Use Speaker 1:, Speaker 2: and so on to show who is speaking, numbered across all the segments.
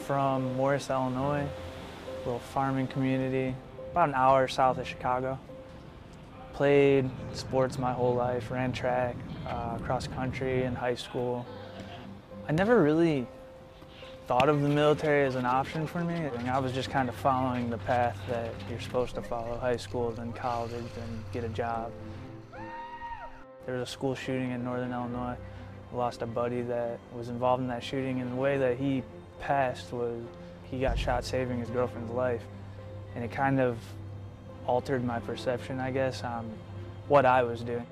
Speaker 1: from Morris, Illinois, a little farming community, about an hour south of Chicago. Played sports my whole life, ran track, cross country in high school. I never really thought of the military as an option for me. I was just kind of following the path that you're supposed to follow: high school, then college, then get a job. There was a school shooting in northern Illinois. I lost a buddy that was involved in that shooting, and the way that he passed was he got shot saving his girlfriend's life. And it kind of altered my perception, I guess, on what I was doing.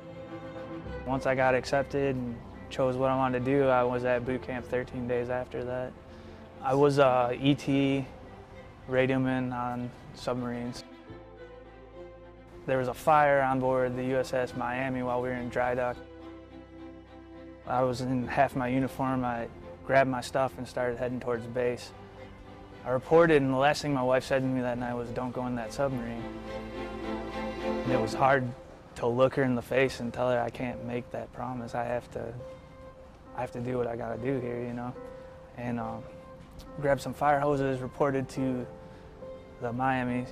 Speaker 1: Once I got accepted and chose what I wanted to do, I was at boot camp 13 days after that. I was a ET radioman on submarines. There was a fire on board the USS Miami while we were in dry dock. I was in half my uniform. I grabbed my stuff and started heading towards base. I reported, and the last thing my wife said to me that night was, "Don't go in that submarine." And it was hard to look her in the face and tell her I can't make that promise. I have to do what I gotta do here, you know. And grabbed some fire hoses, reported to the Miami,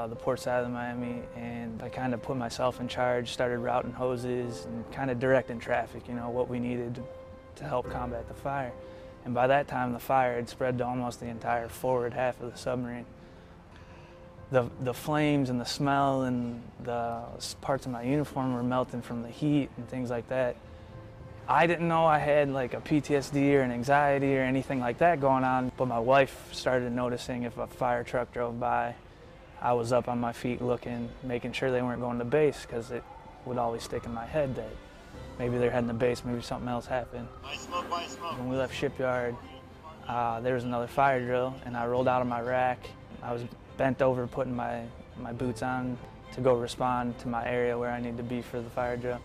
Speaker 1: the port side of the Miami, and I kind of put myself in charge, started routing hoses and kind of directing traffic, you know, what we needed to help combat the fire. And by that time, the fire had spread to almost the entire forward half of the submarine. The flames and the smell and the parts of my uniform were melting from the heat and things like that. I didn't know I had like a PTSD or an anxiety or anything like that going on, but my wife started noticing if a fire truck drove by, I was up on my feet looking, making sure they weren't going to base, because it would always stick in my head that maybe they're heading to base, maybe something else happened. When we left shipyard, there was another fire drill, and I rolled out of my rack. I was bent over putting my boots on to go respond to my area where I need to be for the fire drill.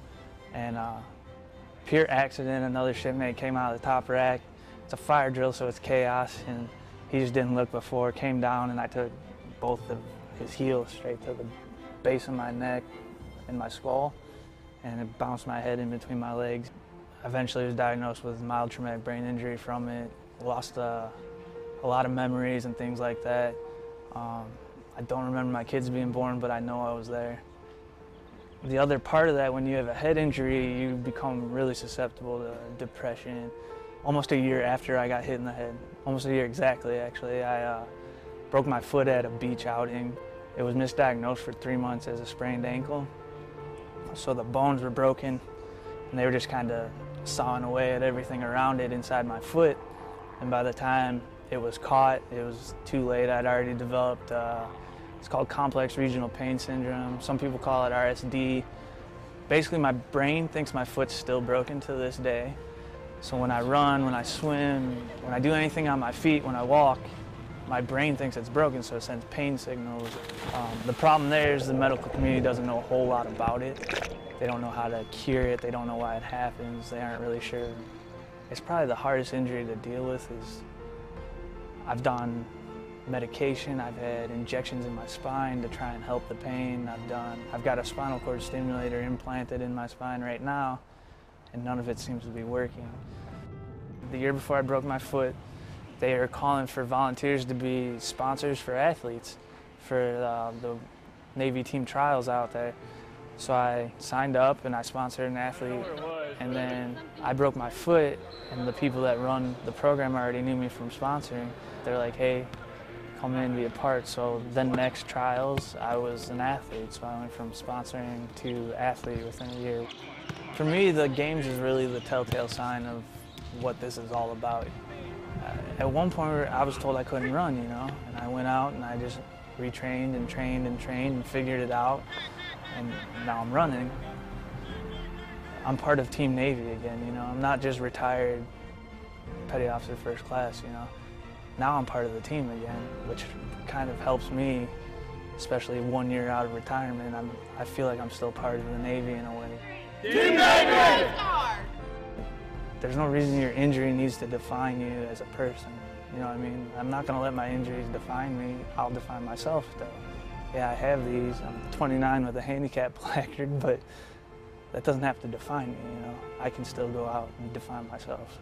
Speaker 1: And pure accident, another shipmate came out of the top rack. It's a fire drill, so it's chaos, and he just didn't look before, came down, and I took both of his heels straight to the base of my neck and my skull, and it bounced my head in between my legs. Eventually was diagnosed with mild traumatic brain injury from it. Lost a lot of memories and things like that. I don't remember my kids being born, but I know I was there. The other part of that, when you have a head injury, you become really susceptible to depression. Almost a year after I got hit in the head, almost a year exactly actually, I broke my foot at a beach outing. It was misdiagnosed for 3 months as a sprained ankle. So the bones were broken, and they were just kind of sawing away at everything around it inside my foot. And by the time it was caught, it was too late. I'd already developed, it's called complex regional pain syndrome. Some people call it RSD. Basically, my brain thinks my foot's still broken to this day. So when I run, when I swim, when I do anything on my feet, when I walk, my brain thinks it's broken, so it sends pain signals. The problem there is the medical community doesn't know a whole lot about it. They don't know how to cure it. They don't know why it happens. They aren't really sure. It's probably the hardest injury to deal with. Is I've done medication, I've had injections in my spine to try and help the pain. I've got a spinal cord stimulator implanted in my spine right now, and none of it seems to be working. The year before I broke my foot, they were calling for volunteers to be sponsors for athletes for the Navy team trials out there. So I signed up and I sponsored an athlete, and then I broke my foot, and the people that run the program already knew me from sponsoring. They're like, "Hey, come in and be a part." So then next trials, I was an athlete, so I went from sponsoring to athlete within a year. For me, the games is really the telltale sign of what this is all about. At one point, I was told I couldn't run, you know, and I went out and I just retrained and trained and trained and figured it out, and now I'm running. I'm part of Team Navy again, you know. I'm not just retired petty officer first class, you know. Now I'm part of the team again, which kind of helps me, especially 1 year out of retirement. I feel like I'm still part of the Navy in a way.
Speaker 2: Team Navy!
Speaker 1: There's no reason your injury needs to define you as a person. You know what I mean? I'm not going to let my injuries define me. I'll define myself, though. Yeah, I have these. I'm 29 with a handicap placard, but that doesn't have to define me, you know? I can still go out and define myself.